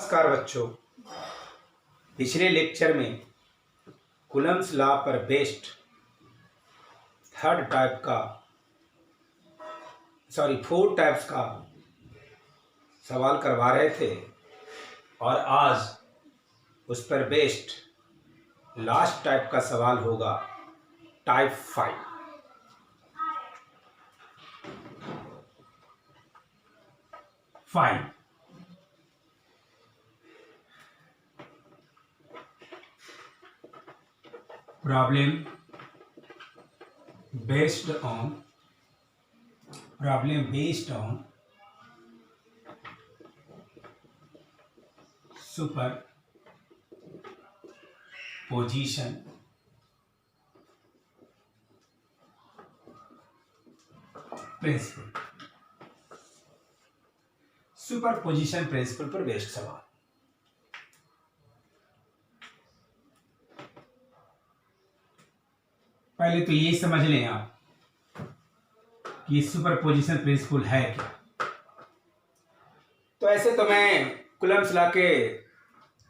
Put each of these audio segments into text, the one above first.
नमस्कार बच्चों। पिछले लेक्चर में कूलम्ब्स लॉ पर बेस्ड फोर टाइप्स का सवाल करवा रहे थे और आज उस पर बेस्ड लास्ट टाइप का सवाल होगा type 5। problem based on superposition principle. Superposition principle पर बेस्ड सवाल। पहले तो ये समझ लें आप कि सुपरपोजिशन प्रिंसिपल है क्या। तो ऐसे तो मैं कूलम्ब्स लॉ के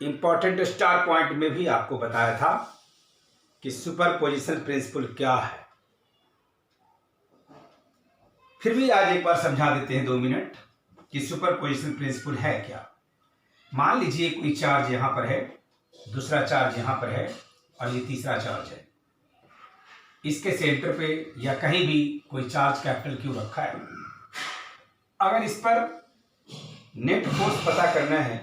इंपॉर्टेंट स्टार पॉइंट में भी आपको बताया था कि सुपरपोजिशन प्रिंसिपल क्या है। फिर भी आज एक बार समझा देते हैं 2 मिनट कि सुपरपोजिशन प्रिंसिपल है क्या। मान लीजिए कोई चार्ज यहां पर है, दूसरा चार्ज यहां पर है और ये तीसरा चार्ज है। इसके सेंटर पे या कहीं भी कोई चार्ज कैपिटल क्यू रखा है। अगर इस पर नेट फोर्स पता करना है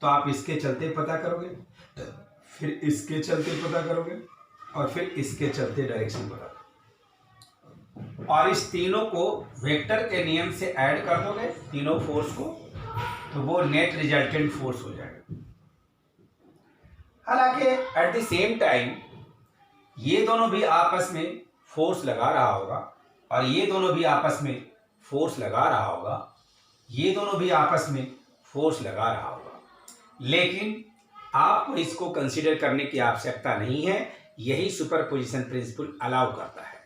तो आप इसके चलते पता करोगे, फिर इसके चलते पता करोगे और फिर इसके चलते डायरेक्शन पता करोगे और इस तीनों को वेक्टर के नियम से ऐड कर दोगे, तीनों फोर्स को, तो वो नेट रिजल्टेंट फोर्स हो जाएगा। हालांकि एट द सेम टाइम ये दोनों भी आपस में फोर्स लगा रहा होगा और ये दोनों भी आपस में फोर्स लगा रहा होगा, ये दोनों भी आपस में फोर्स लगा रहा होगा, लेकिन आपको इसको कंसीडर करने की आवश्यकता नहीं है। यही सुपरपोजिशन प्रिंसिपल अलाउ करता है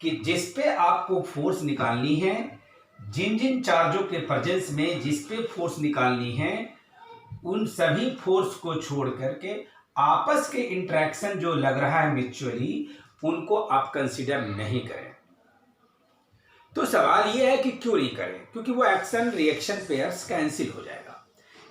कि जिस पे आपको फोर्स निकालनी है, जिन जिन चार्जों के प्रेजेंस में जिस पे फोर्स निकालनी है, उन सभी फोर्स को छोड़ करके आपस के इंटरेक्शन जो लग रहा है म्यूचुअली, उनको आप कंसीडर नहीं करें। तो सवाल यह है कि क्यों नहीं करें? क्योंकि वो एक्शन रिएक्शन पेयर्स कैंसिल हो जाएगा,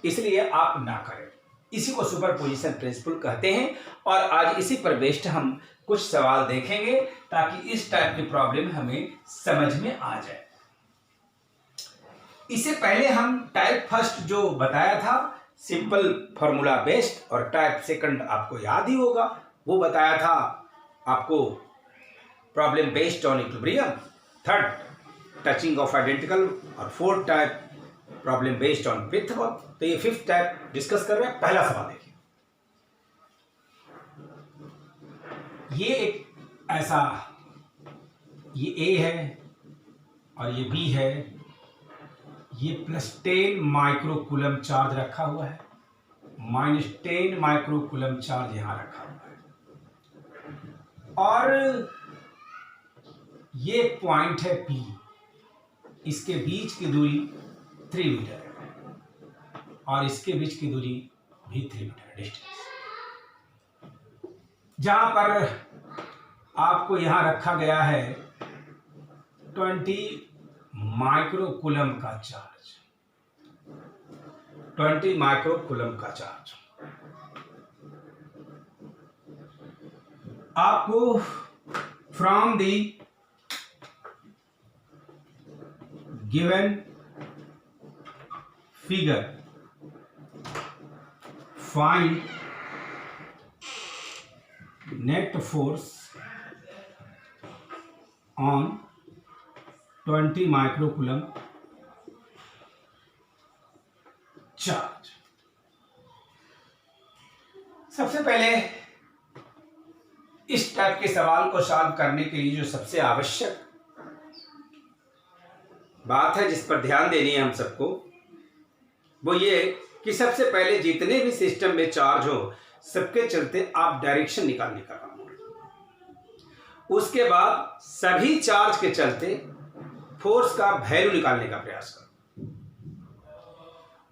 इसलिए आप ना करें। इसी को सुपरपोजिशन प्रिंसिपल कहते हैं और आज इसी पर बेस्ड हम कुछ सवाल देखेंगे ताकि इस टाइप की प्रॉब्लम हमें समझ में आ जाए। इससे पहले हम टाइप फर्स्ट जो बताया था सिंपल फॉर्मूला बेस्ड, और टाइप सेकंड आपको याद ही होगा, वो बताया था आपको problem based on equilibrium, third touching of identical और fourth type problem based on Pythagoras. तो ये फिफ्थ टाइप डिस्कस कर रहे हैं। पहला सवाल देखिए, ये एक ऐसा, ये ए है और ये बी है, ये +10 माइक्रो कूलम चार्ज रखा हुआ है, -10 माइक्रो कूलम चार्ज यहां रखा हुआ है और ये पॉइंट है P। इसके बीच की दूरी 3 मीटर है और इसके बीच की दूरी भी 3 मीटर है डिस्टेंस। जहां पर आपको यहां रखा गया है 20 माइक्रो कूलम का चार्ज, 20 माइक्रो कूलम का चार्ज। आपको from the given figure find net force on 20 micro coulomb charge. सबसे पहले इस टाइप के सवाल को सॉल्व करने के लिए जो सबसे आवश्यक बात है, जिस पर ध्यान देनी है हम सबको, वो ये कि सबसे पहले जितने भी सिस्टम में चार्ज हो सबके चलते आप डायरेक्शन निकालने का काम करो। उसके बाद सभी चार्ज के चलते फोर्स का वैल्यू निकालने का प्रयास करो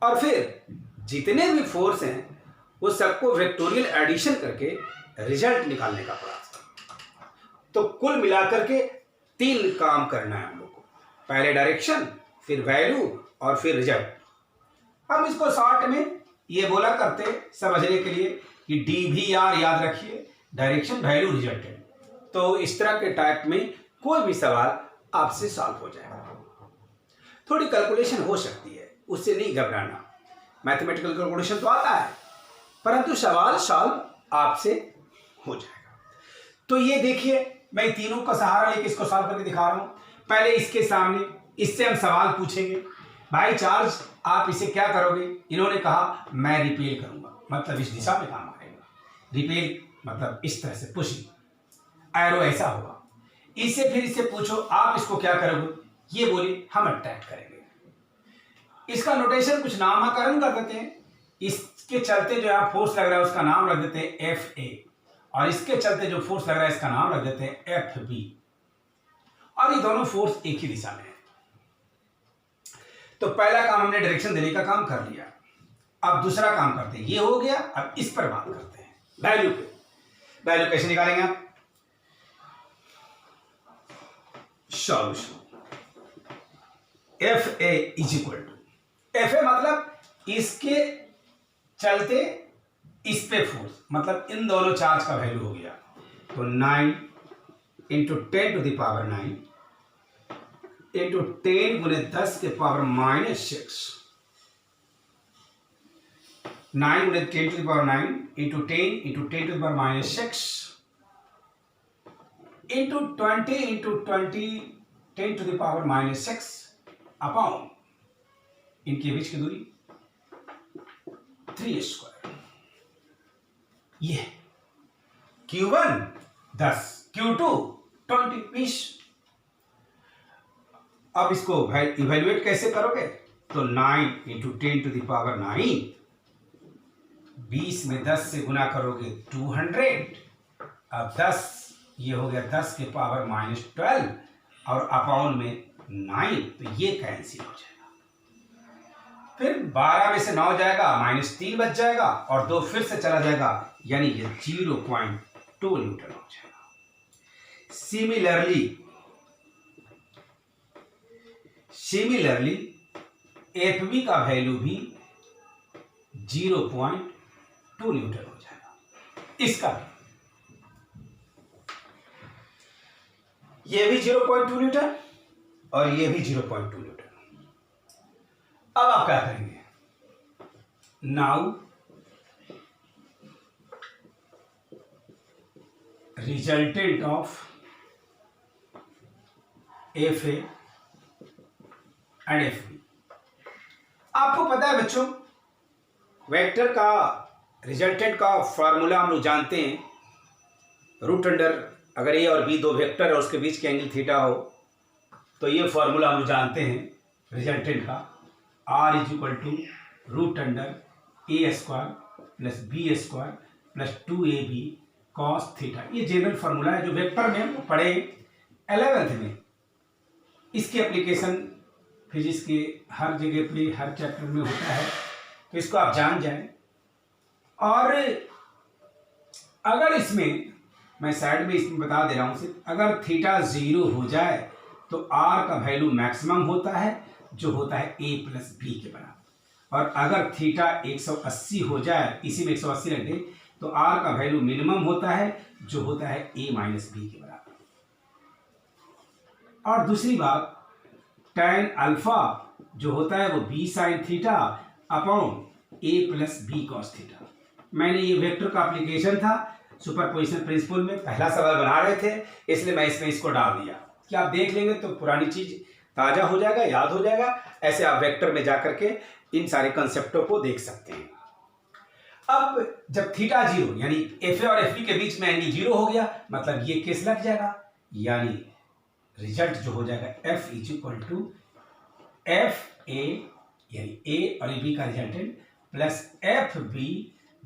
और फिर जितने भी फोर्स हैं वो सबको वेक्टोरियल एडिशन करके रिजल्ट निकालने का प्रयास करना। तो कुल मिलाकर के 3 काम करना है हम लोग को, पहले डायरेक्शन, फिर वैल्यू और फिर रिजल्ट। हम इसको शॉर्ट में ये बोला करते समझने के लिए कि DVR याद रखिए, डायरेक्शन वैल्यू रिजल्टेंट। तो इस तरह के टाइप में कोई भी सवाल आपसे सॉल्व हो जाएगा। थोड़ी कैलकुलेशन हो सकती है, उससे नहीं घबराना, मैथमेटिकल कैलकुलेशन तो आता है, परंतु सवाल सॉल्व आपसे हो जाएगा। तो ये देखिए, मैं तीनों का सहारा लेके इसको सॉल्व करके दिखा रहा हूं। पहले इसके सामने इससे हम सवाल पूछेंगे, भाई चार्ज आप इसे क्या करोगे? इन्होंने कहा मैं रिपेल करूंगा, मतलब इस दिशा में काम करेगा। रिपेल मतलब इस तरह से पुशिंग, एरो ऐसा होगा। इससे फिर इससे पूछो आप इसको क्या करोगे? ये बोले हम अटैक करेंगे। इसका नोटेशन कुछ नामकरण कर देते हैं। इसके चलते जो है फोर्स लग रहा है उसका नाम रख देते हैं FA, और इसके चलते जो फोर्स लग रहा है इसका नाम रख देते हैं FB, और ये दोनों फोर्स एक ही दिशा में है। तो पहला काम हमने डायरेक्शन देने का काम कर लिया। अब दूसरा काम करते हैं, ये हो गया। अब इस पर बात करते हैं वैल्यू पे। वैल्यू कैसे निकालेंगे आप? Solution FA is equal to, FA मतलब इसके चलते इस पे फोर्स, मतलब इन दोनों चार्ज का वैल्यू हो गया। तो 9 into 10 to the power 9 into 10 गुने 10 के पावर -6, 9 गुने 10 to the power 9 into 10 into 10 to the power -6 into 20 into 20 10 to the power -6 upon इनके बीच की दूरी 3 स्क्वायर। ये Q1 10, Q2 20, 20। अब इसको इवेल्युएट कैसे करोगे? तो 9 इंटू 10 टू द पावर 9, 20 में 10 से गुना करोगे 200। अब 10 ये हो गया 10 के पावर -12 और अपॉन में 9, तो ये कैंसिल हो जाएगा। फिर 12 में से 9 जाएगा, -3 बच जाएगा और 2 फिर से चला जाएगा, यानी ये 0.2 न्यूटन हो जाएगा। सिमिलरली FB का वैल्यू भी 0.2 न्यूटन हो जाएगा। इसका ये भी 0.2 न्यूटन और ये भी 0.2 न्यूटन। अब आप क्या करेंगे? Now resultant of FA and FB। आपको पता है बच्चों, वेक्टर का रिजल्टेंट का फॉर्मूला हम लोग जानते हैं, रूट अंडर, अगर A और B दो वेक्टर है उसके बीच के एंगल थीटा हो, तो ये फॉर्मूला हम लोग जानते हैं रिजल्टेंट का, R is equal to root under A square plus B square plus 2AB cos theta. ये जनरल फॉर्मूला है जो वेक्टर में हम पढ़े 11th में। इसकी एप्लीकेशन फिजिक्स के हर जगह पे हर चैप्टर में होता है, तो इसको आप जान जाएं। और अगर इसमें मैं साइड में इसमें बता दे रहा हूं सिर्फ, अगर थीटा 0 हो जाए तो R का वैल्यू मैक्सिमम होता है जो होता है A प्लस B के बराबर, और अगर थीटा 180 हो जाए, इसी में 180 रख दे, तो R का वैल्यू मिनिमम होता है जो होता है A माइनस B के बराबर। और दूसरी बात, tan अल्फा जो होता है वो B sine theta upon A plus B cos theta. मैंने ये वेक्टर का एप्लीकेशन था सुपरपोजिशन प्रिंसिपल में, पहला सवाल बना रहे थे, इसलिए मैं इसमें इसको डाल दिया कि आप देख लेंगे तो पुरानी चीज ताजा हो जाएगा, याद हो जाएगा। ऐसे आप वेक्टर में जाकर के इन सारे कंसेप्टों को देख सकते हैं। अब जब थीटा 0 यानी FA और FB के बीच में एंगल 0 हो गया, मतलब ये केस लग जाएगा, यानी रिजल्ट जो हो जाएगा F is equal to FA यानी A और B का resultant plus FB,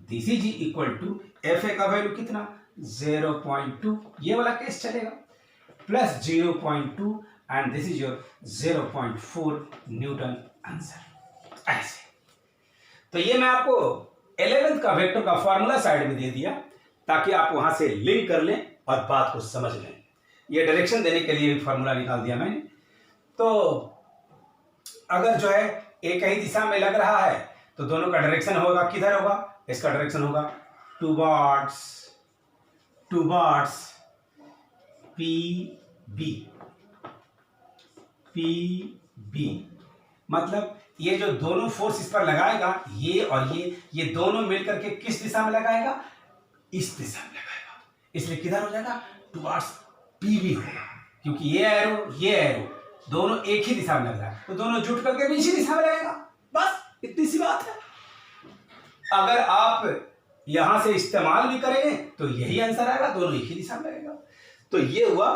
this is equal to FA का वैल्यू कितना 0.2, ये वाला केस चलेगा, plus 0.2 and this is your 0.4 newton answer. ऐसे तो ये मैं आपको 11th का वेक्टर का फॉर्मूला साइड में दे दिया ताकि आप वहां से लिंक कर लें और बात को समझ लें। ये डायरेक्शन देने के लिए फॉर्मूला निकाल दिया मैंने। तो अगर जो है एक ही दिशा में लग रहा है तो दोनों का डायरेक्शन होगा किधर होगा, इसका डायरेक्शन होगा टूवर्ड्स पी बी। मतलब ये जो दोनों फोर्स इस पर लगाएगा, ये और ये दोनों मिलकर के किस दिशा में लगाएगा, इस दिशा में लगाएगा, इसलिए किधर हो जाएगा, टुवर्ड्स पी बी होगा, क्योंकि ये एरो दोनों एक ही दिशा में लग रहा है तो दोनों जुट करके भी इसी दिशा में लगेगा। बस इतनी सी बात है। अगर आप यहां से इस्तेमाल भी करेंगे तो यही आंसर आएगा, दोनों एक ही दिशा में लगेगा। तो ये हुआ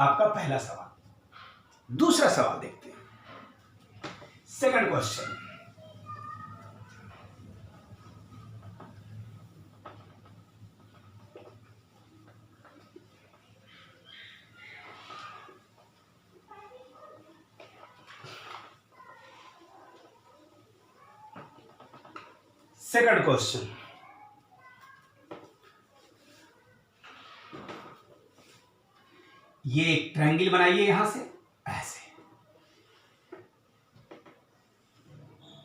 आपका पहला सवाल। दूसरा सवाल देखते हैं, सेकंड क्वेश्चन। सेकंड क्वेश्चन, ये एक ट्रायंगल बनाइए यहां से ऐसे,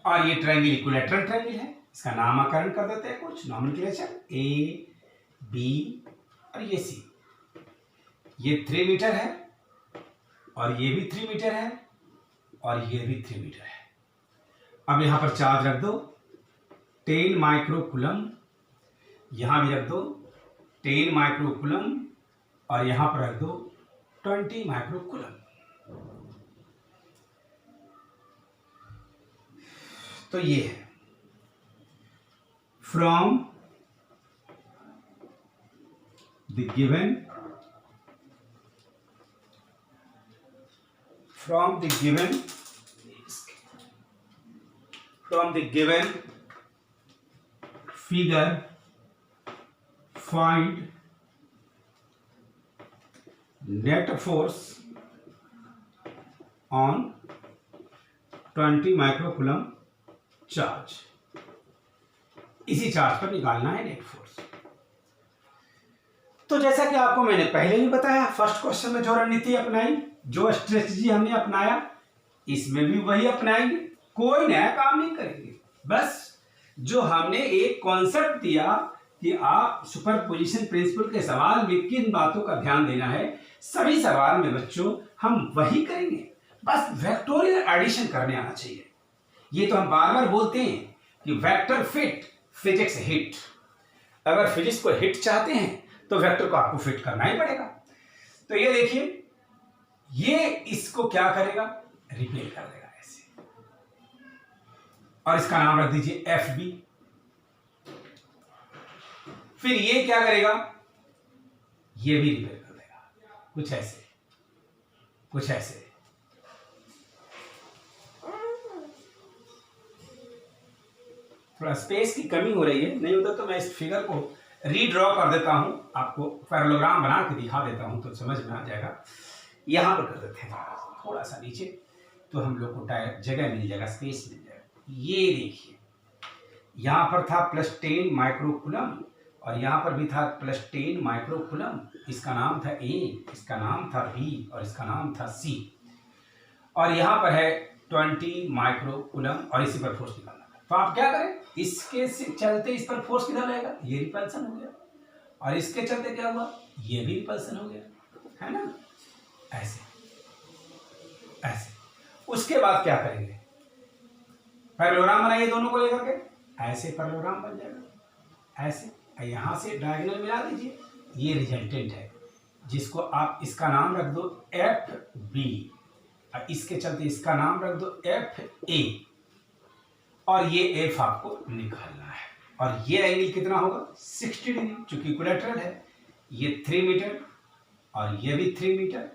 और ये ट्रायंगल इक्विलैटरल ट्रायंगल है, इसका नामकरण कर देते हैं कुछ, नॉमेनक्लेचर, ए बी और ये सी। ये 3 मीटर है और ये भी 3 मीटर है और ये भी 3 मीटर है। अब यहां पर चार्ज रख दो 10 माइक्रोकूलम, यहां भी रख दो 10 माइक्रोकूलम और यहां पर रख दो 20 माइक्रोकूलम। तो ये है from the given figure find net force on 20 microcoulomb charge. इसी चार्ज पर निकालना है नेट फोर्स। तो जैसा कि आपको मैंने पहले ही बताया, फर्स्ट क्वेश्चन में जो रणनीति अपनाई, जो स्ट्रेटजी हमने अपनाया, इसमें भी वही अपनाएंगे, कोई नया काम नहीं करेंगे। बस जो हमने एक कॉन्सेप्ट दिया कि आप सुपरपोजिशन प्रिंसिपल के सवाल में किन बातों का ध्यान देना है, सभी सवाल में बच्चों हम वही करेंगे। बस वेक्टोरियल एडिशन करने आना चाहिए। ये तो हम बार बार बोलते हैं कि वेक्टर फिट फिजिक्स हिट। अगर फिजिक्स को हिट चाहते हैं तो वेक्टर को आपको फिट करना ही पड़ेगा। तो ये देखिए, ये इसको क्या करेगा, रिपेल कर देगा ऐसे, और इसका नाम रख दीजिए एफ बी। फिर ये क्या करेगा, ये भी रिपेल कर देगा, कुछ ऐसे कुछ ऐसे। थोड़ा स्पेस की कमी हो रही है, नहीं होता तो मैं इस फिगर को रीड्रॉ कर देता हूं, आपको पैरेललोग्राम बना के दिखा देता हूं तो समझ में आ जाएगा। यहां पर कर देते हैं थोड़ा सा नीचे, तो हम लोग को जगह मिल जाएगा, स्पेस मिल जाएगा। ये देखिए, यहां पर था +10 माइक्रोकूलम और यहां पर भी था +10 माइक्रोकूलम। इसका नाम था ए, इसका नाम था बी और इसका नाम था सी। और यहां पर है 20 माइक्रोकूलम और इसी पर फोर्स निकालना है। तो आप क्या करें, इसके चलते इस पर फोर्स किधर रहेगा, ये रिपल्सन हो गया, और इसके चलते क्या हुआ, ये भी रिपल्सन हो गया, है ना, ऐसे ऐसे। उसके बाद क्या करेंगे, पैरेललोग्राम बनाइए दोनों को लेकर के, ऐसे पैरेललोग्राम बन जाएगा ऐसे। यहां से डायगोनल मिला दीजिए, ये रिजल्टेंट है जिसको आप इसका नाम रख दो एफ बी, और इसके चलते इसका नाम रख दो एफ ए, और ये एफ आपको निकालना है। और ये एंगल कितना होगा, 60 डिग्री, चूंकि इक्विलैटरल है। ये 3 मीटर और ये भी 3 मीटर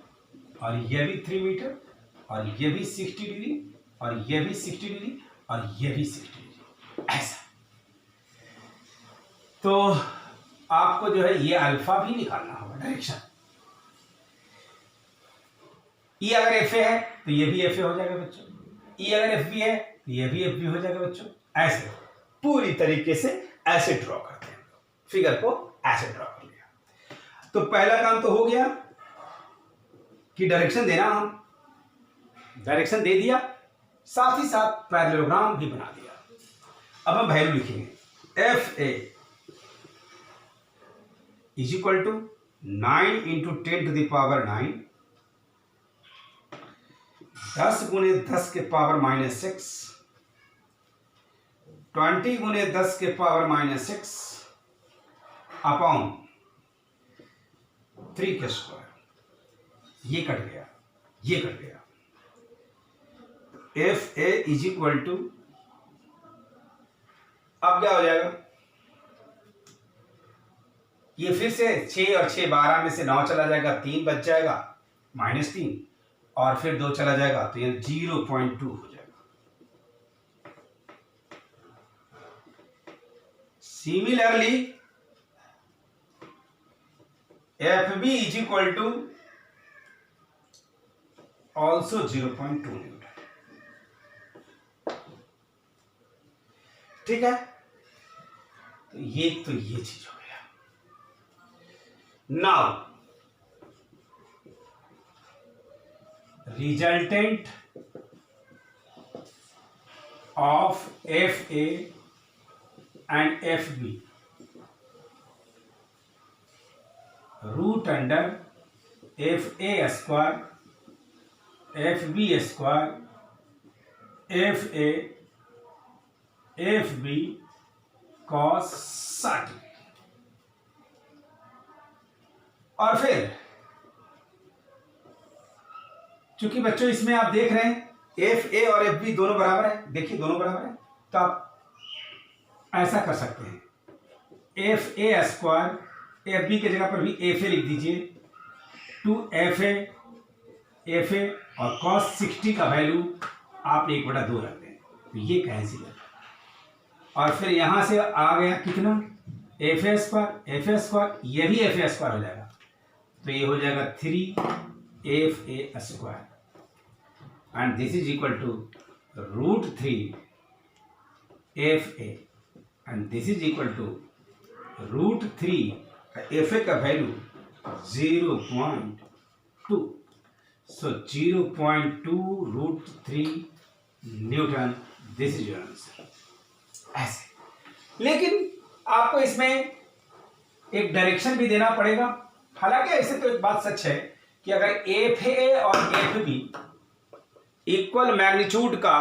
और ये भी 3 मीटर और ये भी 60 डिग्री और ये भी 60 डिग्री और ये भी 60 डिग्री, ऐसा। तो आपको जो है ये अल्फा भी निकालना होगा, डायरेक्शन। ई अगर एफ ए है तो ये भी एफ ए हो जाएगा बच्चों, ई अगर एफ बी है तो ये भी एफ बी हो जाएगा बच्चों, ऐसे। पूरी तरीके से ऐसे ड्रॉ करते हैं, फिगर को ऐसे ड्रॉ कर लिया। तो पहला काम तो हो गया कि डायरेक्शन देना, हम डायरेक्शन दे दिया, साथ ही साथ पैरेललोग्राम भी बना दिया। अब हम वैल्यू लिखेंगे, F A is equal to 9 into 10 to the power 9, 10 गुने 10 के पावर -6, 20 गुने 10 के पावर -6 अपॉन 3 के स्क्वायर। ये कट गया, ये कट गया। F A is equal to, अब क्या हो जाएगा, ये फिर से 6 और 6 12 में से 9 चला जाएगा, 3 बच जाएगा, -3, और फिर 2 चला जाएगा, तो ये 0.2 हो जाएगा। Similarly F B is equal to also 0.2 newton. ठीक है, तो ये चीज हो गया। Now resultant of F A and F B, root under F A square F B square F A F B cos 60। और फिर चूंकि बच्चों इसमें आप देख रहे हैं एफ ए और एफ बी दोनों बराबर है, देखिए दोनों बराबर है, तो आप ऐसा कर सकते हैं, F A square F B की जगह पर भी एफ ए लिख दीजिए, टू एफ ए और कॉस 60 का वैल्यू आप 1/2 रख दें, तो ये कैंसिल है। और फिर यहां से आ गया कितना, एफ ए स्क्वायर, ये भी एफ ए स्क्वायर हो जाएगा, तो ये हो जाएगा 3 F A square, and this is equal to √3 F A, and this is equal to √3 F A का value 0.2, so 0.2 √3 newton, this is your answer. ऐसे, लेकिन आपको इसमें एक डायरेक्शन भी देना पड़ेगा। हालांकि ऐसे तो एक बात सच है कि अगर एफ ए और एफ बी इक्वल मैग्नीट्यूड का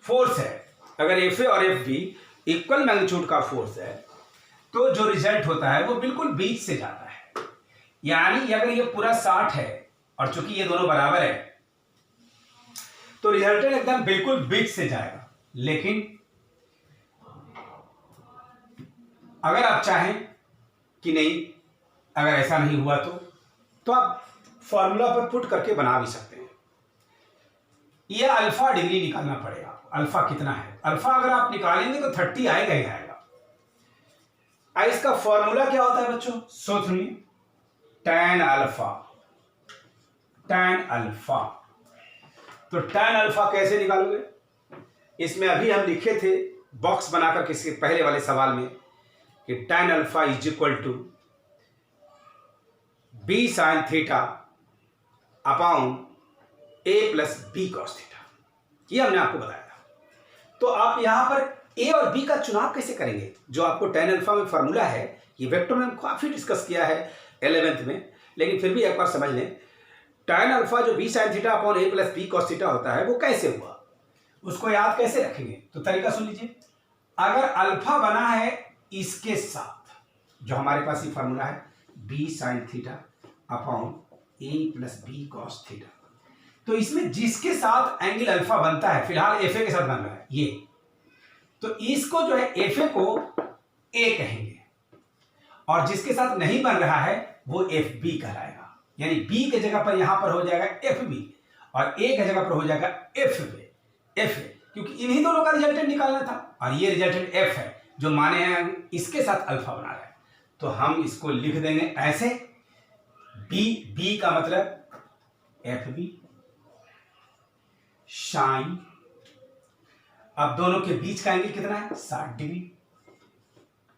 फोर्स है, अगर एफ ए और एफ बी इक्वल मैग्नीट्यूड का फोर्स है, तो जो रिजल्ट होता है वो बिल्कुल बीच से जाता है। यानी अगर ये पूरा 60 है और चूंकि ये दोनों बराबर है, तो रिजल्टेंट एकदम बिल्कुल बीच से जाएगा। लेकिन अगर आप चाहें कि नहीं, अगर ऐसा नहीं हुआ तो आप फॉर्मूला पर पुट करके बना भी सकते हैं। यह अल्फा डिग्री निकालना पड़ेगा, अल्फा कितना है। अल्फा अगर आप निकालेंगे तो 30 आएगा ही आएगा। इसका फॉर्मूला क्या होता है बच्चों, सोच सुनिए, tan अल्फा। तो tan अल्फा कैसे निकालोगे, इसमें अभी हम लिखे थे बॉक्स बनाकर किसी पहले वाले सवाल में कि tan alpha is equal to b sin theta upon a plus b cos theta, ये हमने आपको बताया था। तो आप यहां पर a और b का चुनाव कैसे करेंगे, जो आपको tan अल्फा में फॉर्मूला है, ये वेक्टर में हम काफी डिस्कस किया है 11th में, लेकिन फिर भी एक बार समझ लें। tan अल्फा जो b sin theta upon a plus b cos theta होता है, वो कैसे हुआ, उसको याद कैसे रखेंगे। तो तरीका सुन लीजिए, अगर अल्फा बना है इसके साथ, जो हमारे पास ये फॉर्मूला है b sin theta upon a plus b cos theta, तो इसमें जिसके साथ एंगल अल्फा बनता है, फिलहाल एफ ए के साथ बन रहा है ये, तो इसको जो है एफ ए को ए कहेंगे, और जिसके साथ नहीं बन रहा है वो एफ बी कहलाएगा। यानी बी के जगह पर यहां पर हो जाएगा एफ बी और ए के जगह पर हो जाएगा एफ ए, क्योंकि इन्हीं दोनों का रिजल्टेंट निकालना था, और ये रिजल्टेंट एफ है जो माने हैं इसके साथ अल्फा बना रहा है। तो हम इसको लिख देंगे ऐसे, बी का मतलब एफ बी साइन अब दोनों के बीच का एंगल कितना है? 60 डिग्री।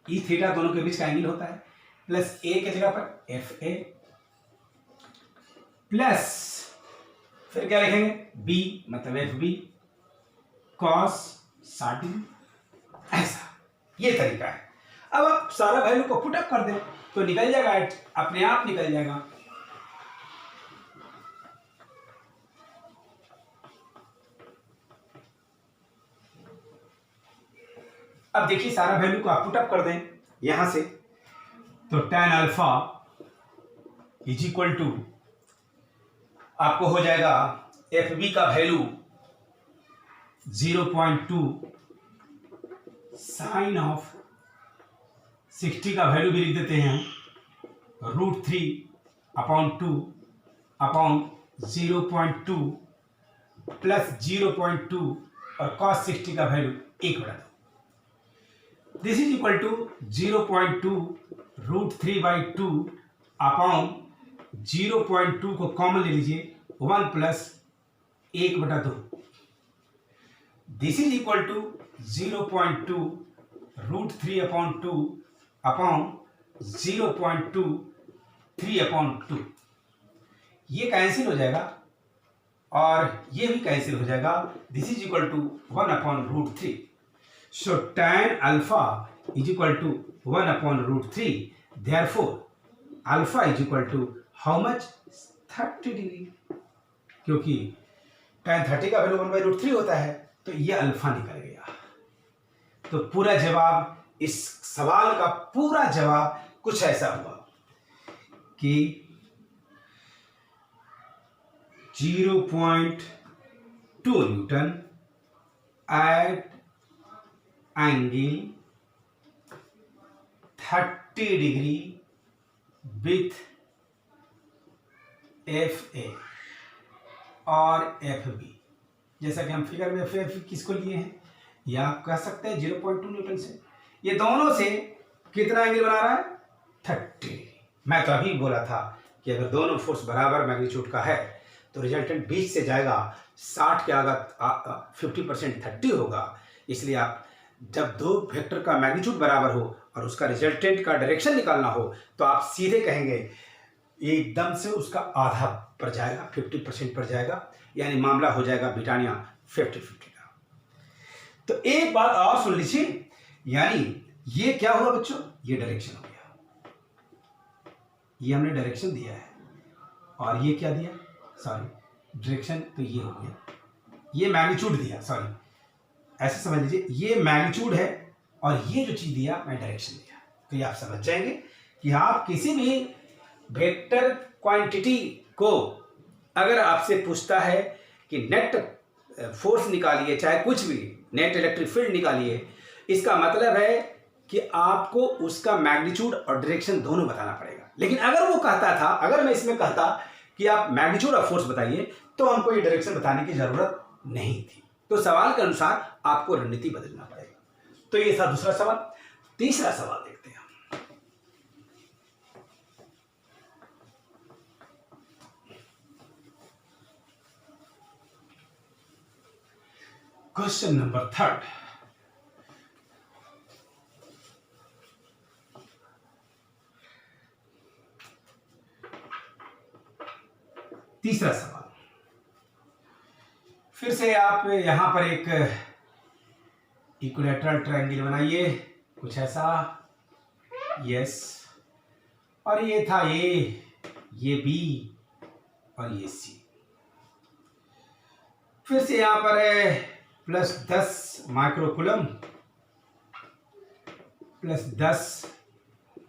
ई थीटा दोनों के बीच का एंगल होता है, प्लस ए की जगह पर एफ ए, प्लस फिर क्या लिखेंगे? बी मतलब एफ बी कॉस 60 डिग्री। ऐसा ये तरीका है। अब आप सारा वैल्यू को पुट अप कर दें तो निकल जाएगा, अपने आप निकल जाएगा। अब देखिए सारा वैल्यू को आप पुट अप कर दें यहां से, तो tan alpha is equal to आपको हो जाएगा एफ बी का वैल्यू 0.2 साइन ऑफ 60 का वैल्यू भी लिख देते हैं √3/2 अपॉन 0.2 प्लस 0.2 और cos 60 का value 1/2। This is equal to 0.2 √3/2 upon 0.2 को कॉमन ले लीजिए 1 plus 1/2। This is equal to 0.2 √3/2 upon 0.2 3/2। ये कैंसिल हो जाएगा और ये भी कैंसिल हो जाएगा। This is equal to 1/√3। So tan alpha is equal to 1/√3। Therefore alpha is equal to how much? 30 degree, क्योंकि tan 30 का वैल्यू 1/√3 होता है, तो ये अल्फा निकल गया। तो पूरा जवाब, इस सवाल का पूरा जवाब कुछ ऐसा हुआ कि 0.2 newton at angle 30 degree with F A और एफ बी। जैसा कि हम फिगर में एफ किसको लिए हैं, या आप कह सकते हैं 0.2 न्यूटन से। ये दोनों से कितना एंगल बना रहा है? 30 डिग्री। मैं तो अभी बोला था कि अगर दोनों फोर्स बराबर मैग्नीट्यूड का है तो रिजल्टेंट बीच से जाएगा, 60 के अगर 50% 30 होगा। इसलिए आप जब दो वेक्टर का मैग्नीट्यूड बराबर हो और उसका रिजल्टेंट का डायरेक्शन निकालना हो तो आप सीधे कहेंगे एकदम से उसका आधा पर जाएगा, 50% पर जाएगा, यानी मामला हो जाएगा ब्रिटानिया 50-50 का। तो एक बात और सुन लीजिए, यानी ये क्या हुआ बच्चों? ये डायरेक्शन हो गया, ये हमने डायरेक्शन दिया है, और ये क्या दिया? सॉरी डायरेक्शन, तो ये हो गया, ये मैग्नीट्यूड दिया, सॉरी ऐसे समझ लीजिए, ये मैग्नीट्यूड है और ये जो चीज दिया मैं डायरेक्शन दिया। तो ये आप समझ जाएंगे कि आप किसी भी वेक्टर क्वांटिटी को अगर आपसे पूछता है कि नेट फोर्स निकालिए, चाहे कुछ भी, नेट इलेक्ट्रिक फील्ड निकालिए, इसका मतलब है कि आपको उसका मैग्नीट्यूड और डायरेक्शन दोनों बताना पड़ेगा। लेकिन अगर वो कहता था, अगर मैं इसमें कहता कि आप मैग्नीट्यूड और फोर्स बताइए, तो हमको ये डायरेक्शन बताने की जरूरत नहीं थी। तो सवाल के अनुसार आपको रणनीति बदलना पड़ेगा। तो ये था दूसरा सवाल। तीसरा सवाल देखते हैं। Question number 3। तीसरा सवाल, फिर से आप यहां पर एक इक्विलैटरल ट्रायंगल बनाइए, कुछ ऐसा, यस, और ये था ये बी और ये सी। फिर से यहां पर है +10 माइक्रोकूलम, +10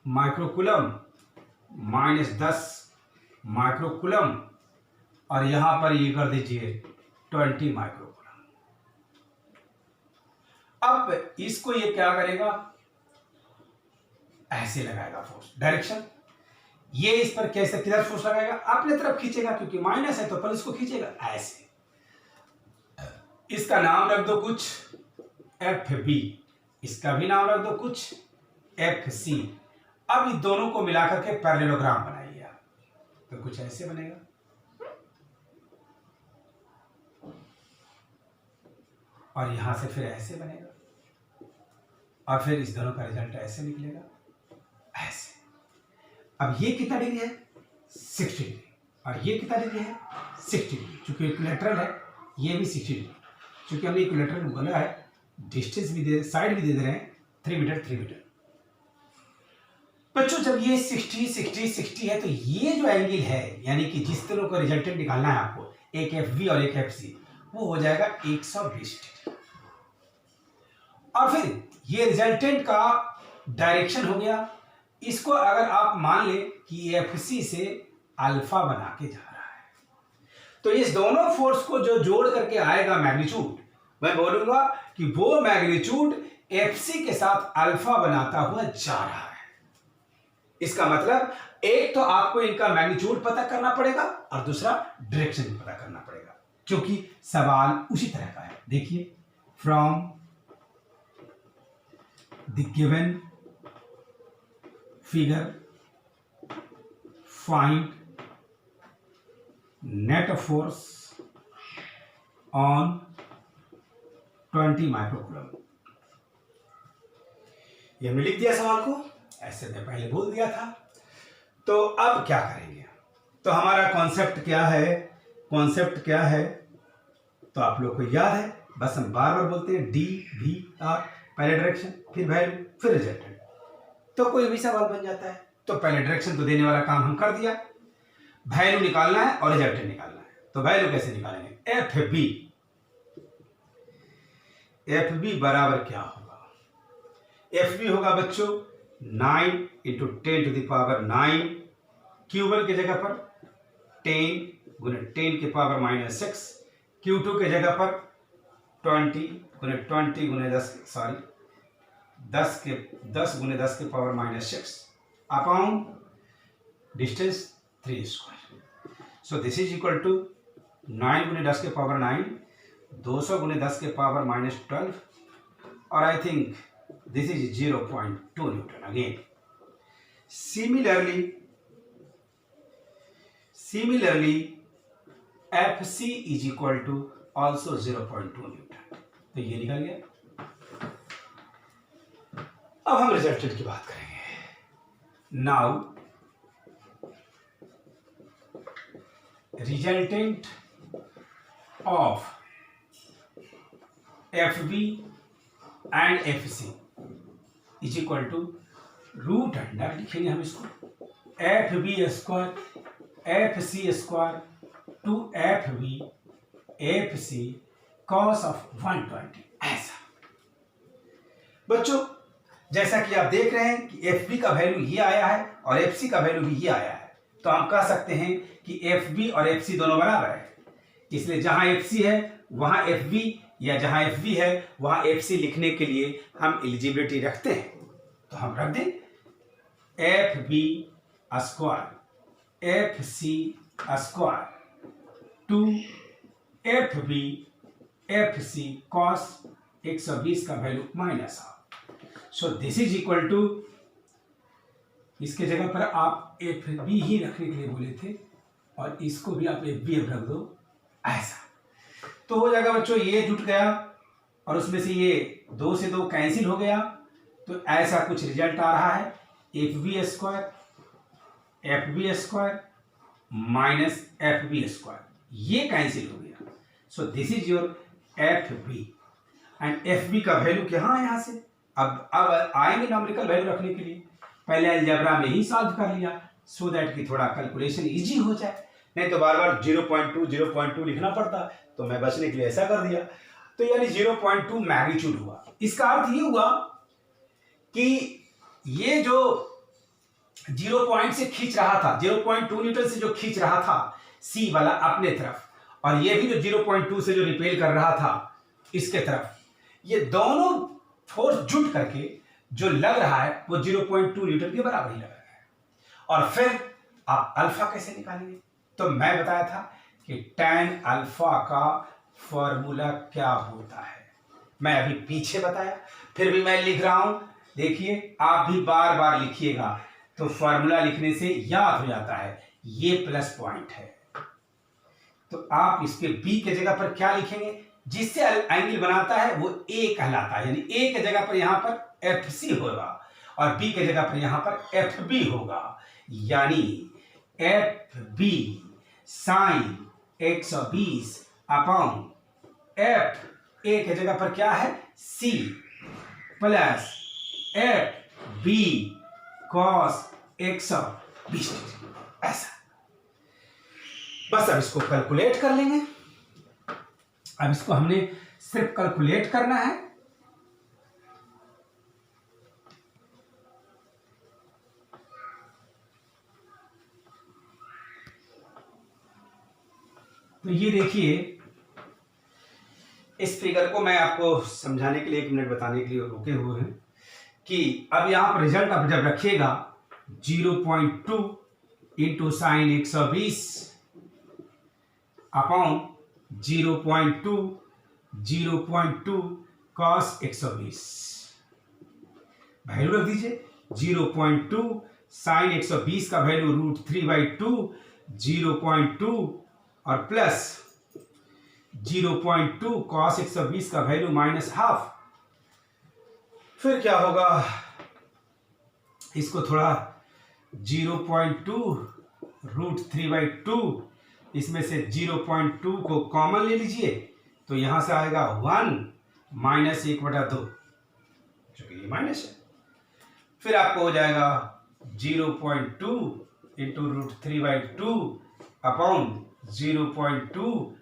माइक्रोकूलम, -10 माइक्रोकूलम, और यहां पर ये कर दीजिए 20 माइक्रोकूलम। अब इसको ये क्या करेगा? ऐसे लगाएगा फोर्स, डायरेक्शन। ये इस पर कैसे, किधर फोर्स लगाएगा? अपने तरफ खींचेगा, क्योंकि माइनस है तो प्लस को खींचेगा, ऐसे। इसका नाम रख दो कुछ एफ बी, इसका भी नाम रख दो कुछ एफ सी। अब इन दोनों को मिलाकर के पैरेललोग्राम बनाइए आप, तो कुछ ऐसे बनेगा। और यहां से फिर ऐसे बनेगा और फिर इस दोनों का रिजल्ट ऐसे निकलेगा, ऐसे। अब ये कितना डिग्री है? 60 डिग्री। और ये कितना डिग्री है? 60 डिग्री। चूंकि इक्विलैटरल है, ये भी 60 डिग्री। चूंकि हमने इक्विलैटरल बोला है, डिस्टेंस भी दे, साइड भी दे रहे हैं 3 मीटर 3 मीटर। बच्चों जब ये 60 60 60 है तो ये जो एंगल है, यानी कि जिस दोनों का रिजल्टेंट निकालना है आपको, एक एफ बी और एक एफ सी, वो हो जाएगा 120 डिग्री। और फिर ये रिजल्टेंट का डायरेक्शन हो गया। इसको अगर आप मान ले कि एफ सी से अल्फा बना के जा रहा है, तो इस दोनों फोर्स को जो जोड़ करके आएगा मैग्नीट्यूड, मैं बोलूंगा कि वो मैग्नीट्यूड एफ सी के साथ अल्फा बनाता हुआ जा रहा है। इसका मतलब एक तो आपको इनका मैग्नीट्यूड पता करना पड़ेगा और दूसरा डायरेक्शन भी पता करना पड़ेगा, क्योंकि सवाल उसी तरह का है। देखिए, from the given figure find net force on 20 microcoulomb. ये हमने लिख दिया सवाल को, ऐसे मैं पहले बोल दिया था। तो अब क्या करेंगे? तो हमारा कॉन्सेप्ट क्या है? कॉन्सेप्ट क्या है तो आप लोग को याद है, बस हम बार बार बोलते हैं डी वी आर, पहले डायरेक्शन, फिर वैल्यू, फिर रिजल्टेंट। तो कोई भी सवाल बन जाता है। तो पहले डायरेक्शन तो देने वाला काम हम कर दिया, वैल्यू निकालना है और रिजल्टेंट निकालना है। तो वैल्यू कैसे निकालेंगे? एफ बी, एफ बी बराबर क्या होगा? एफ बी होगा बच्चों 9 into 10 to the power 9, Q1 की जगह पर 10 गुने 10 के पावर -6, Q2 के जगह पर 20 गुने 20 गुने 10 गुने 10 के power -6 upon distance 3 square. So this is equal to 9 गुने 10 के पावर 9, 200 गुने 10 के पावर -12, और I think this is 0.2 Newton again. Similarly, FC is equal to also 0.2 Newton. तो ये निकल गया। अब हम रिजल्टेंट की बात करेंगे। Now, resultant of FB and FC is equal to root under, लिखेंगे हम इसको, F B square F C square two F B F C cos of 120। ऐसा बच्चों, जैसा कि आप देख रहे हैं कि एफ बी का वैल्यू ये आया है और एफ सी का वैल्यू भी ये आया है, तो हम कह सकते हैं कि एफ बी और एफ सी दोनों बराबर है। इसलिए जहां एफ सी है वहां एफ बी, या जहां एफ बी है वहां एफ सी लिखने के लिए हम एलिजिबिलिटी रखते हैं। तो हम रख दें F B square F C square two F B F C cos 120 का value -1/2। So this is equal to, इसके जगह पर आप एफ बी ही रखने के लिए बोले थे और इसको भी आप एफ बी एफ रख दो, ऐसा तो हो जाएगा बच्चों। ये जुट गया और उसमें से ये 2 से 2 कैंसिल हो गया, तो ऐसा कुछ रिजल्ट आ रहा है, F B square minus F B square, ये कैंसिल हो गया। So this is your F B and F B का वैल्यू क्या है यहाँ से। अब आएंगे नॉमेरिकल वैल्यू रखने के लिए, पहले अलजेब्रा में ही सॉल्व कर लिया सो दैट कि थोड़ा कैलकुलेशन इजी हो जाए, नहीं तो बार बार 0.2 लिखना पड़ता, तो मैं बचने के लिए ऐसा कर दिया। तो यानी 0.2 मैग्नीट्यूड हुआ। इसका अर्थ ये हुआ कि ये जो 0 पॉइंट से खींच रहा था, 0.2 न्यूटन से जो खींच रहा था सी वाला अपने तरफ, और ये भी जो 0.2 से जो रिपेल कर रहा था इसके तरफ, ये दोनों फोर्स जुट करके जो लग रहा है वो 0.2 न्यूटन के बराबर ही लग रहा है। और फिर आप अल्फा कैसे निकालेंगे? तो मैं बताया था कि tan अल्फा का फॉर्मूला क्या होता है, मैं अभी पीछे बताया, फिर भी मैं लिख रहा हूं, देखिए आप भी बार बार लिखिएगा तो फॉर्मूला लिखने से याद हो जाता है। ये प्लस पॉइंट है, तो आप इसके b के जगह पर क्या लिखेंगे? जिससे एंगल बनाता है वो ए कहलाता है। यानी ए की जगह पर यहां पर एफ सी होगा और बी की जगह पर यहां पर एफ बी होगा। यानी F B sine 120 upon F A की जगह पर क्या है C plus F B cos 120 ऐसा। बस अब इसको कैलकुलेट कर लेंगे। अब इसको हमने सिर्फ कैलकुलेट करना है। तो ये देखिए, इस फिगर को मैं आपको समझाने के लिए 1 मिनट बताने के लिए रुके हुए हैं कि अब यहां पर रिजल्ट आप जब रखिएगा 0.2 into sine 120 upon 0.2 cos 120 value रख दीजिए। 0.2 साइन 120 का वैल्यू √3/2 0.2 और प्लस 0.2 कॉस 120 का वैल्यू -½ फिर क्या होगा, इसको थोड़ा 0.2 √3/2 इसमें से 0.2 को कॉमन ले लीजिए तो यहां से आएगा 1 -1/2 चूंकि ये माइनस है। फिर आपको हो जाएगा 0.2 इंटू √3/2 अपॉन 0.2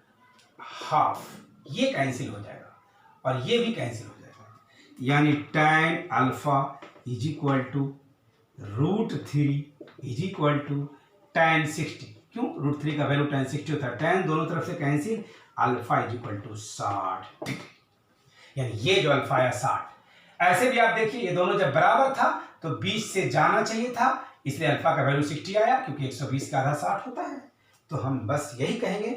हाफ, ये कैंसिल हो जाएगा और ये भी कैंसिल हो जाएगा। यानी tan alpha is equal to √3 is equal to tan 60। क्यों? √3 का वैल्यू tan 60 होता है। tan दोनों तरफ से cancel, alpha is equal to 60 degree. यानी ये जो अल्फा है 60। ऐसे भी आप देखिए ये दोनों जब बराबर था तो 20 से जाना चाहिए था, इसलिए अल्फा का वैल्यू 60 आया, क्योंकि 120 का आधा 60 होता है। तो हम बस यही कहेंगे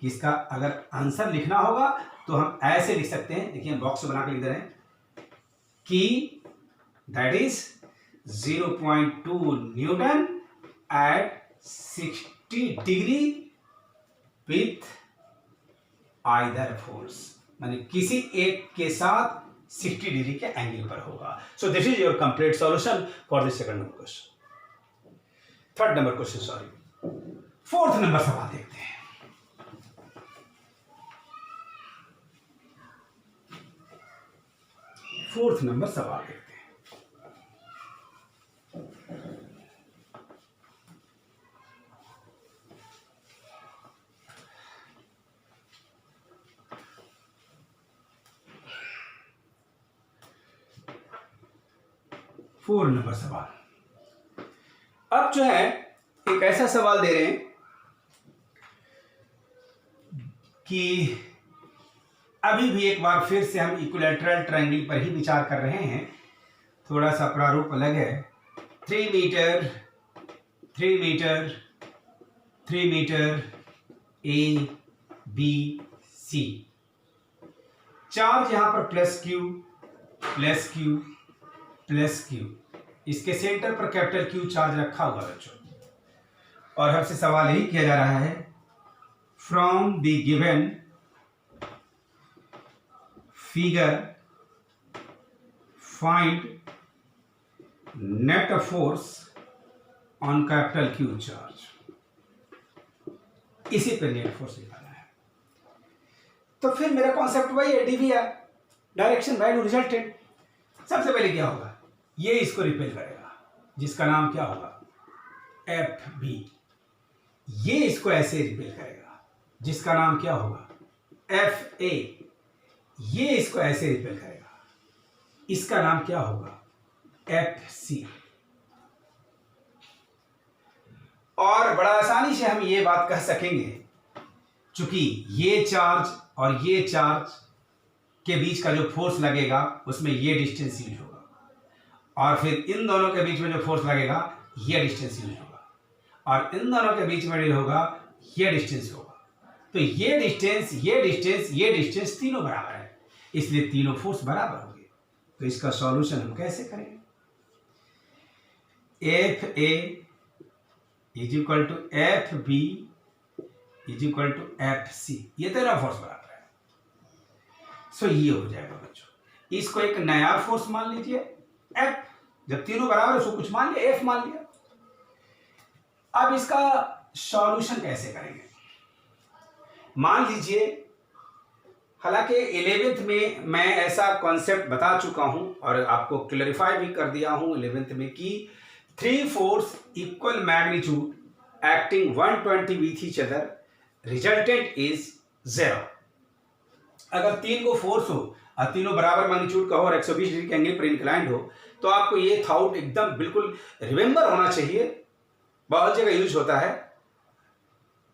कि इसका अगर आंसर लिखना होगा तो हम ऐसे लिख सकते हैं। देखिए हम बॉक्स बना के लिख दे रहे हैं कि that is 0.2 newton at 60 degree with either force, माने किसी एक के साथ 60 डिग्री के एंगल पर होगा। सो this is your complete solution for this second number question. Third number question, sorry, fourth number सवाल देखते हैं। फोर्थ नंबर सवाल देखते हैं। फोर्थ नंबर सवाल। अब जो है एक ऐसा सवाल दे रहे हैं कि अभी भी एक बार फिर से हम इक्विलैटरल ट्रायंगल पर ही विचार कर रहे हैं। थोड़ा सा प्रारूप अलग है। 3 metre 3 metre 3 metre A B C, charge यहां पर +Q plus Q plus Q, इसके सेंटर पर कैपिटल Q चार्ज रखा हुआ बच्चों। और हमसे सवाल यही किया जा रहा है, from the given figure find net force on capital Q charge. इसी पे नेट फोर्स निकालना है। तो फिर मेरा कॉन्सेप्ट वही है, डीवीआर, डायरेक्शन वैल्यू रिजल्टेंट। सबसे पहले क्या होगा, ये इसको रिपेल करेगा जिसका नाम क्या होगा एफ बी। ये इसको ऐसे रिपेल करेगा जिसका नाम क्या होगा एफ ए। ये इसको ऐसे रिपेल करेगा, इसका नाम क्या होगा एफ सी। और बड़ा आसानी से हम ये बात कह सकेंगे, चूंकि ये चार्ज और ये चार्ज के बीच का जो फोर्स लगेगा उसमें ये डिस्टेंस यूज होगा, और फिर इन दोनों के बीच में जो फोर्स लगेगा ये डिस्टेंस यूज होगा, और इन दोनों के बीच में जो होगा ये डिस्टेंस होगा। तो ये डिस्टेंस ये डिस्टेंस ये डिस्टेंस तीनों बराबर है, इसलिए तीनों फोर्स बराबर होंगे। तो इसका सॉल्यूशन हम कैसे करेंगे, F A is equal to F B is equal to F C, ये तेरह फोर्स बराबर है। सो ये हो जाएगा बच्चों। इसको एक नया फोर्स मान लीजिए F, जब तीनों बराबर है उसको कुछ मान लिया, F मान लिया। अब इसका सॉल्यूशन कैसे करेंगे? मान लीजिए, हालांकि 11th में मैं ऐसा कॉन्सेप्ट बता चुका हूं और आपको क्लैरिफाई भी कर दिया हूं 11th में कि 3 force equal magnitude acting 120 with each other, resultant is 0। अगर 3 को फोर्स हो और तीनों बराबर मैग्नीट्यूड का हो और 120 डिग्री के एंगल पर इंक्लाइंड हो, तो आपको ये थॉट एकदम बिल्कुल रिमेंबर होना चाहिए, बहुत जगह यूज होता है,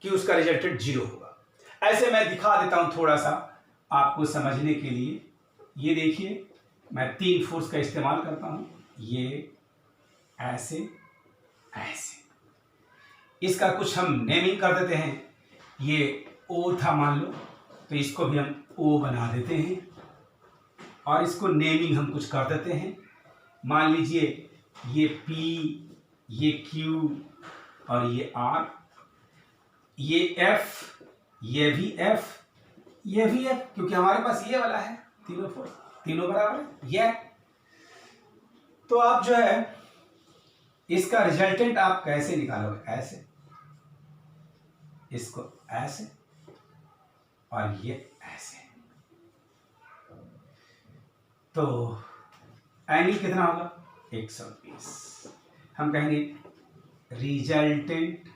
कि उसका रिजल्टेंट 0 होगा। ऐसे मैं दिखा देता हूं थोड़ा सा आपको समझने के लिए। ये देखिए, मैं 3 फोर्स का इस्तेमाल करता हूं, ये ऐसे ऐसे। इसका कुछ हम नेमिंग कर देते हैं। ये O था मान लो, तो इसको भी हम O बना देते हैं और इसको नेमिंग हम कुछ कर देते हैं। मान लीजिए ये P, ये Q और ये R, ये F, ये भी F, ये भी F, क्योंकि हमारे पास ये वाला है, तीनों फोर्स तीनों बराबर है ये। तो आप जो है इसका रिजल्टेंट आप कैसे निकालोगे? ऐसे, इसको ऐसे और ये ऐसे। तो एंगल कितना होगा? 120। हम कहेंगे resultant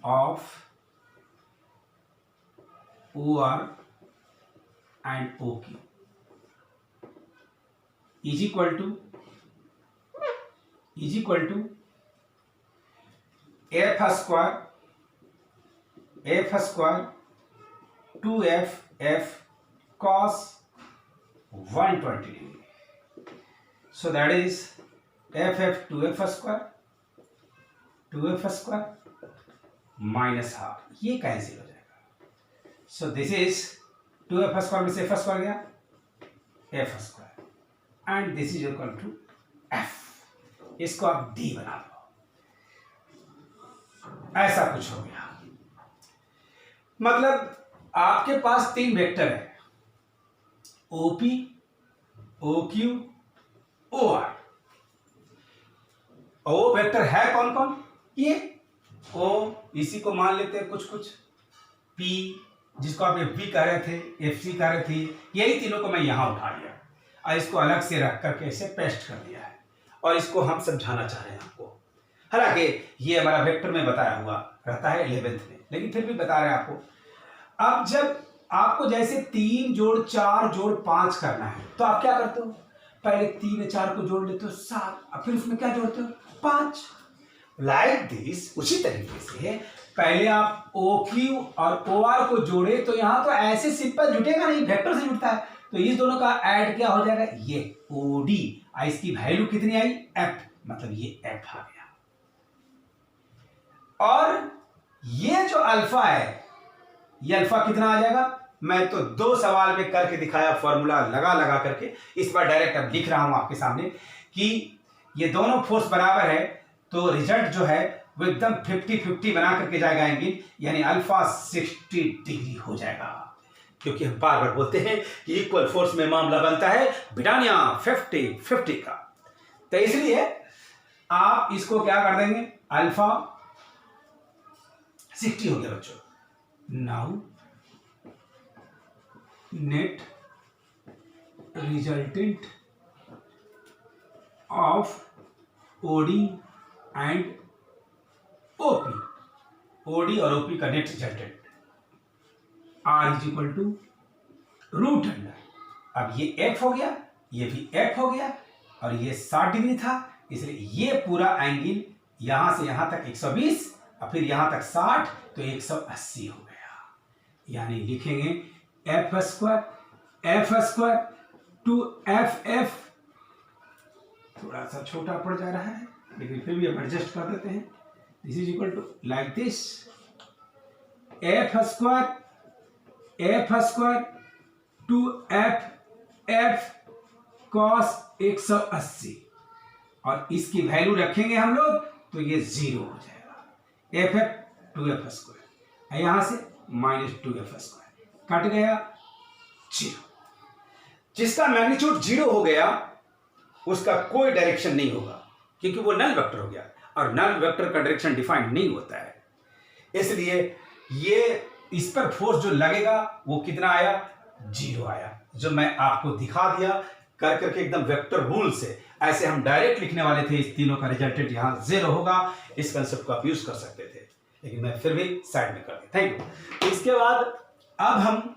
of OR and OQ is equal to F square 2FF cos 120 degree. So that is FF 2F square minus half. ये कैंसिल हो जाएगा। So this is 2F square में से F square गया, F square and this is equal to F। इसको आप D बना दो, ऐसा कुछ हो गया। मतलब आपके पास 3 वेक्टर है, OP, OQ, OR। वो वेक्टर है कौन कौन? ये O, इसी को मान लेते हैं कुछ, P जिसको आप FB कह रहे थे, FC कह रहे थे, यही तीनों को मैं यहां उठा लिया और इसको अलग से रख करके इसे पेस्ट कर दिया है और इसको हम समझाना चाह रहे हैं आपको। हालांकि ये हमारा वेक्टर में बताया हुआ रहता है 11th में, लेकिन फिर भी बता रहे हैं आपको। अब जब आपको जैसे 3 जोड़ 4 जोड़ 5 करना है, तो आप क्या करते हो? पहले 3 और 4 को जोड़ लेते हो 7, फिर उसमें क्या जोड़ते हो? 5। Like this. उसी तरीके से पहले आप OQ और OR को जोड़े, तो यहां तो ऐसे सिंपल जुटेगा नहीं, वेक्टर से जुटता है, तो इस दोनों का ऐड क्या हो जाएगा? ये OD। इसकी वैल्यू कितनी आई? F, मतलब ये F आ गया। और ये जो अल्फा है, ये अल्फा कितना आ जाएगा? मैं तो 2 सवाल में करके दिखाया, फॉर्मूला लगा करके। इस बार डायरेक्ट अब लिख रहा हूं आपके सामने कि ये दोनों फोर्स बराबर है, तो रिजल्ट जो है वो एकदम 50-50 बना करके जाएगा एंगल, यानी अल्फा 60 डिग्री हो जाएगा। क्योंकि हम बार बार बोलते हैं कि इक्वल फोर्स में मामला बनता है बिटानिया 50-50 का, तो इसलिए आप इसको क्या कर देंगे? अल्फा 60 हो गया बच्चों। Now net resultant of OD and OP, OD और OP का net resultant R is equal to root under. अब ये F हो गया, ये भी F हो गया और ये 60 डिग्री था, इसलिए ये पूरा एंगल यहां से यहां तक 120 और फिर यहां तक 60, तो 180 हो गया। यानी लिखेंगे F स्क्वायर टू FF, थोड़ा सा छोटा पड़ जा रहा है लेकिन फिर भी हम एडजस्ट कर देते हैं। This is equal to like this, F square two FF cos 180 और इसकी वैल्यू रखेंगे हम लोग तो ये 0 हो जाएगा। FF 2F स्क्वायर, यहां से -2F स्क्वायर, कट गया 0। जिसका मैग्नीट्यूड 0 हो गया उसका कोई डायरेक्शन नहीं होगा, क्योंकि वो नल वेक्टर हो गया और नल वेक्टर का डायरेक्शन डिफाइंड नहीं होता है। इसलिए ये इस पर फोर्स जो लगेगा वो कितना आया, 0 आया, जो मैं आपको दिखा दिया कर करके एकदम वेक्टर रूल से। ऐसे हम डायरेक्ट लिखने वाले थे, इस तीनों का रिजल्टेंट यहाँ 0 होगा, इस कंसेप्ट को आप यूज कर सकते थे, लेकिन मैं फिर भी साइड में कर दिया। Thank you. इसके बाद अब हम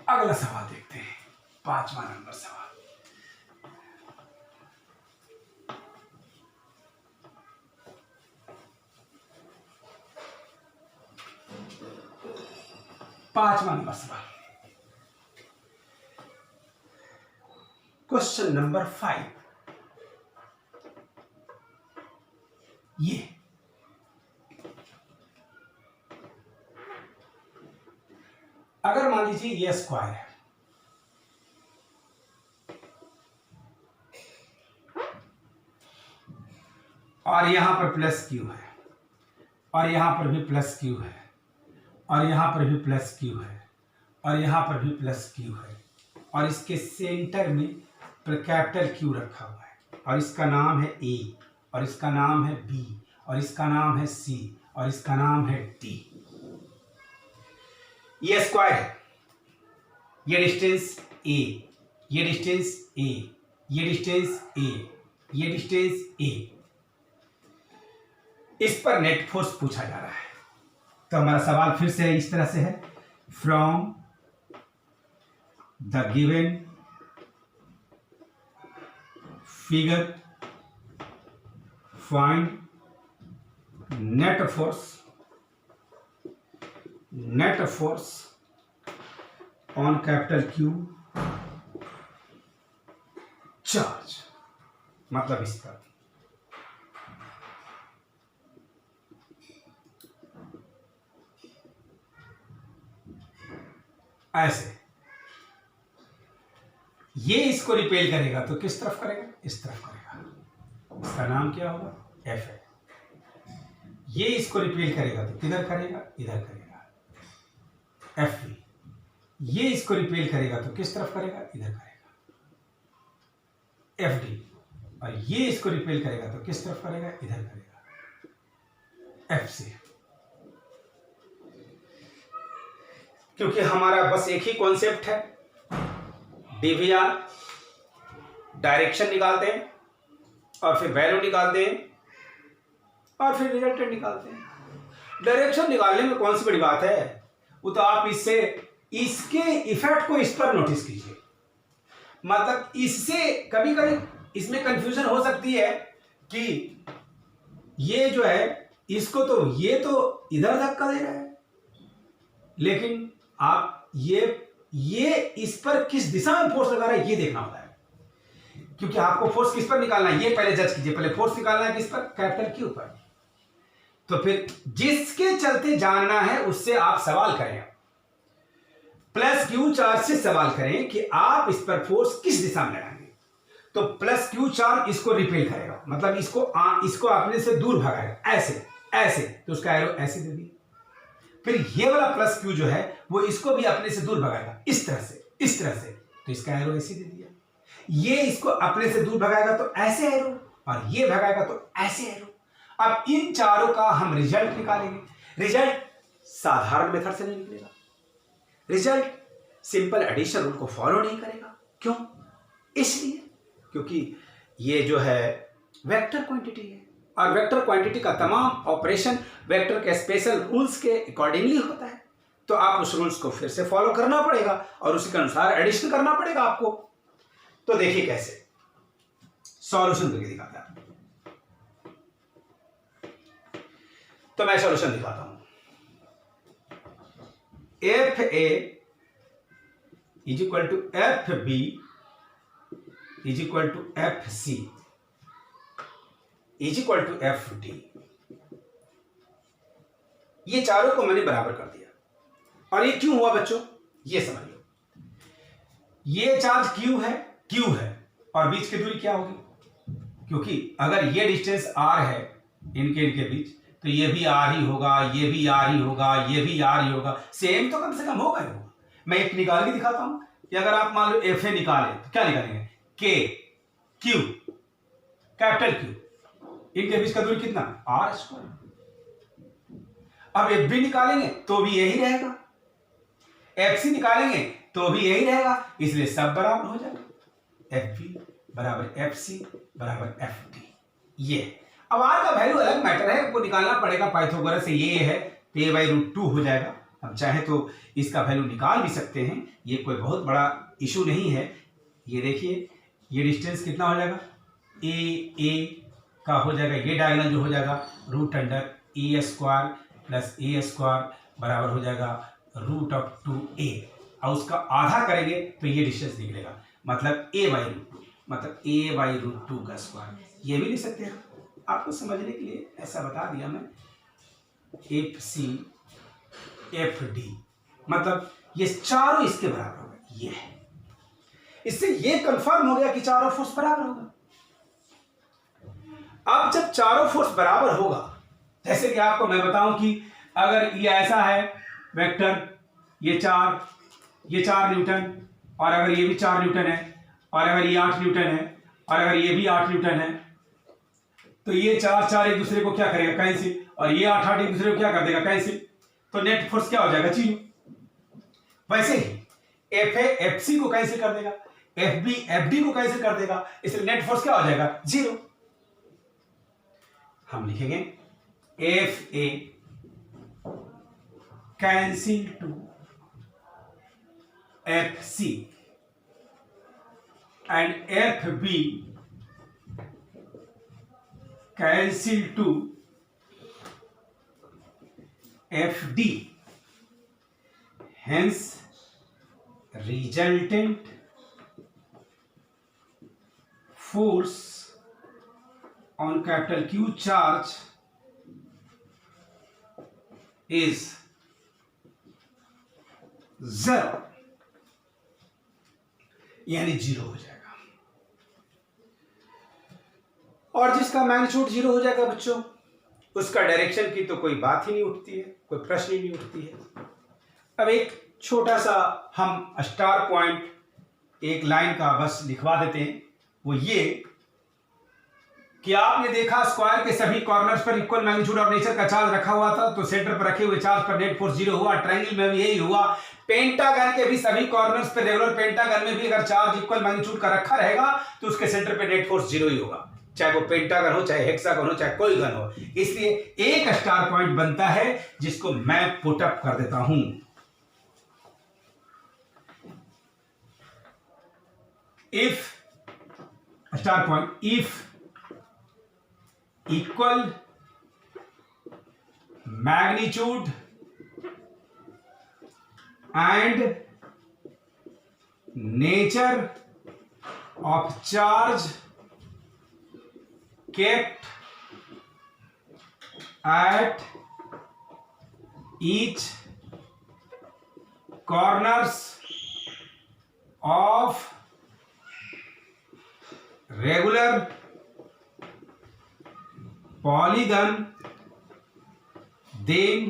अगला सवाल देखते हैं, 5वां नंबर सवाल। पांचवा नंबर सवाल, क्वेश्चन नंबर 5। ये अगर मान लीजिए ये स्क्वायर है और यहां पर प्लस क्यू है और यहां पर भी प्लस क्यू है और यहां पर भी प्लस क्यू है और यहां पर भी प्लस क्यू है और इसके सेंटर में कैपिटल क्यू रखा हुआ है और इसका नाम है ए और इसका नाम है बी और इसका नाम है सी और इसका नाम है डी। ये स्क्वायर है, ये डिस्टेंस ए, ये डिस्टेंस ए, ये डिस्टेंस ए, ये डिस्टेंस ए। इस पर नेट फोर्स पूछा जा रहा है। तो हमारा सवाल फिर से इस तरह से है, from the given figure find net force on capital Q charge. मतलब इस पर ऐसे ये इसको रिपेल करेगा तो किस तरफ करेगा, इस तरफ करेगा, इसका नाम क्या होगा, एफ है। ये इसको रिपेल करेगा तो किधर करेगा, इधर करेगा, एफ बी। ये इसको रिपेल करेगा तो किस तरफ करेगा, इधर करेगा, एफ डी। और ये इसको रिपेल करेगा तो किस तरफ करेगा, इधर करेगा, एफ सी। क्योंकि हमारा बस एक ही कॉन्सेप्ट है, डीवीआर, डायरेक्शन निकालते हैं और फिर वैल्यू निकालते हैं और फिर रिजल्टेंट निकालते हैं। डायरेक्शन निकालने में कौन सी बड़ी बात है, वो तो आप इससे इसके इफेक्ट को इस पर नोटिस कीजिए। मतलब इससे कभी कभी इसमें कंफ्यूजन हो सकती है कि ये जो है इसको तो ये तो इधर धक्का दे रहा है, लेकिन आप ये इस पर किस दिशा में फोर्स लगा रहा है ये देखना होता है। क्योंकि आपको फोर्स किस पर निकालना है ये पहले जज कीजिए। पहले फोर्स निकालना है किस पर, कैपिटल क्यू पर। तो फिर जिसके चलते जानना है उससे आप सवाल करें, प्लस क्यू चार्ज से सवाल करें कि आप इस पर फोर्स किस दिशा में लगाएंगे। तो प्लस क्यू चार्ज इसको रिपेल करेगा, मतलब इसको अपने से दूर भगाएगा, ऐसे ऐसे, तो उसका एरो ऐसे दे दिया। फिर ये वाला प्लस क्यू जो है वो इसको भी अपने से दूर भगाएगा, इस तरह से, इस तरह से, तो इसका एरो ऐसे दे दिया। ये इसको अपने से दूर भगाएगा तो ऐसे एरो, और ये भगाएगा तो ऐसे एरो। अब इन चारों का हम रिजल्ट निकालेंगे। रिजल्ट साधारण मेथड से नहीं निकलेगा, रिजल्ट सिंपल एडिशन रूल को फॉलो नहीं करेगा। क्यों? इसलिए क्योंकि ये जो है वेक्टर क्वांटिटी है और वेक्टर क्वांटिटी का तमाम ऑपरेशन वेक्टर के स्पेशल रूल्स के अकॉर्डिंगली होता है। तो आप उस रूल्स को फिर से फॉलो करना पड़ेगा और उसी के अनुसार एडिशन करना पड़ेगा आपको। तो देखिए कैसे सॉल्यूशन करके दिखाता है। तो मैं सॉल्यूशन दिखाता हूं। F A is equal to F B is equal to F C is equal to F D. ये चारों को मैंने बराबर कर दिया। और ये क्यों हुआ बच्चों, ये समझ लो। ये चार्ज क्यू है और बीच की दूरी क्या होगी, क्योंकि अगर ये डिस्टेंस आर है इनके बीच, तो ये भी आर ही होगा, ये भी आर ही होगा, ये भी आर ही होगा, सेम तो कम से कम होगा ही होगा। मैं एक निकाल के दिखाता हूं कि अगर आप मान लो एफ ए निकालें तो क्या निकालेंगे, के क्यू, कैपिटल क्यू, इनके बीच का दूरी कितना, आर स्क्वायर। अब एफ बी निकालेंगे तो भी यही रहेगा, एफ सी निकालेंगे तो भी यही रहेगा, इसलिए सब बराबर हो जाएगा, एफ बी बराबर एफ सी बराबर एफ डी। ये अब आर का वैल्यू अलग मैटर है, आपको निकालना पड़ेगा पाइथागोरस से, ये है तो ए बाई रूट 2 हो जाएगा। हम चाहे तो इसका वैल्यू निकाल भी सकते हैं, ये कोई बहुत बड़ा इशू नहीं है। ये देखिए ये डिस्टेंस कितना हो जाएगा, ए का हो जाएगा, ये डायगोनल जो हो जाएगा रूट अंडर ए स्क्वायर प्लस ए स्क्वायर बराबर हो जाएगा रूट ऑफ 2a, और उसका आधा करेंगे तो ये डिस्टेंस निकलेगा, मतलब a बाई रूट 2, मतलब a बाई रूट 2 का स्क्वायर। ये भी लिख सकते हैं, आपको समझने के लिए ऐसा बता दिया मैं, एफ सी एफ डी, मतलब ये चारों इसके बराबर होगा। ये है, इससे ये कंफर्म हो गया कि चारों फोर्स बराबर होगा। अब जब चारों फोर्स बराबर होगा, जैसे कि आपको मैं बताऊं कि अगर ये ऐसा है वेक्टर, ये 4 न्यूटन, और अगर ये भी 4 न्यूटन है, और अगर ये 8 न्यूटन है, और अगर ये भी 8 न्यूटन है, तो ये 4 एक दूसरे को क्या करेगा, कैंसिल, और ये 8 एक दूसरे को क्या कर देगा, कैंसिल, तो नेट फोर्स क्या हो जाएगा, 0। वैसे ही एफ ए एफ सी को कैंसिल कर देगा, एफ बी एफ डी को कैंसिल कर देगा, इसलिए नेट फोर्स क्या हो जाएगा, 0। हम लिखेंगे F A cancel to F C and F B cancel to FD, hence resultant force on capital Q charge is 0, यानी 0 हो जाएगा। और जिसका मैग्नीट्यूड 0 हो जाएगा बच्चों, उसका डायरेक्शन की तो कोई बात ही नहीं उठती है, कोई प्रश्न ही नहीं उठती है। अब एक छोटा सा हम स्टार पॉइंट एक लाइन का बस लिखवा देते हैं, वो ये कि आपने देखा स्क्वायर के सभी कॉर्नर्स पर इक्वल मैग्नीट्यूड और नेचर का चार्ज रखा हुआ था, तो सेंटर पर रखे हुए चार्ज पर नेट फोर्स 0 हुआ। ट्रायंगल में भी यही हुआ। पेंटागन के भी सभी कॉर्नर्स पर, रेगुलर पेंटागन में भी अगर चार्ज इक्वल मैग्नीट्यूड का रखा रहेगा तो उसके सेंटर पर नेट फोर्स 0 ही होगा, चाहे वो पेंटागन हो, चाहे हेक्सागन हो, चाहे कोई गन हो। इसलिए एक स्टार पॉइंट बनता है जिसको मैं पुट अप कर देता हूं। If star point, if equal magnitude and nature of charge kept at each corners of regular polygon, then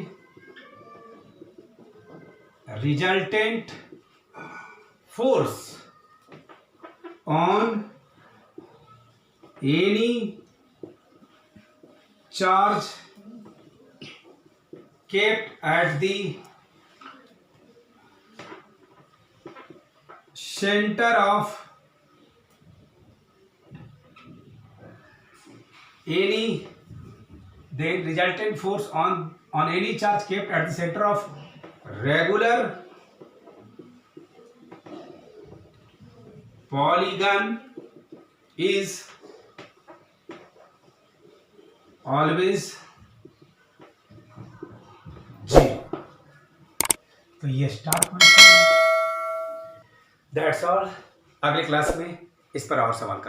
resultant force on any charge kept at the center of any, the resultant force on any charge kept at the center of regular polygon is always 0। तो ये star point. That's all. अगले class में इस पर और सवाल कर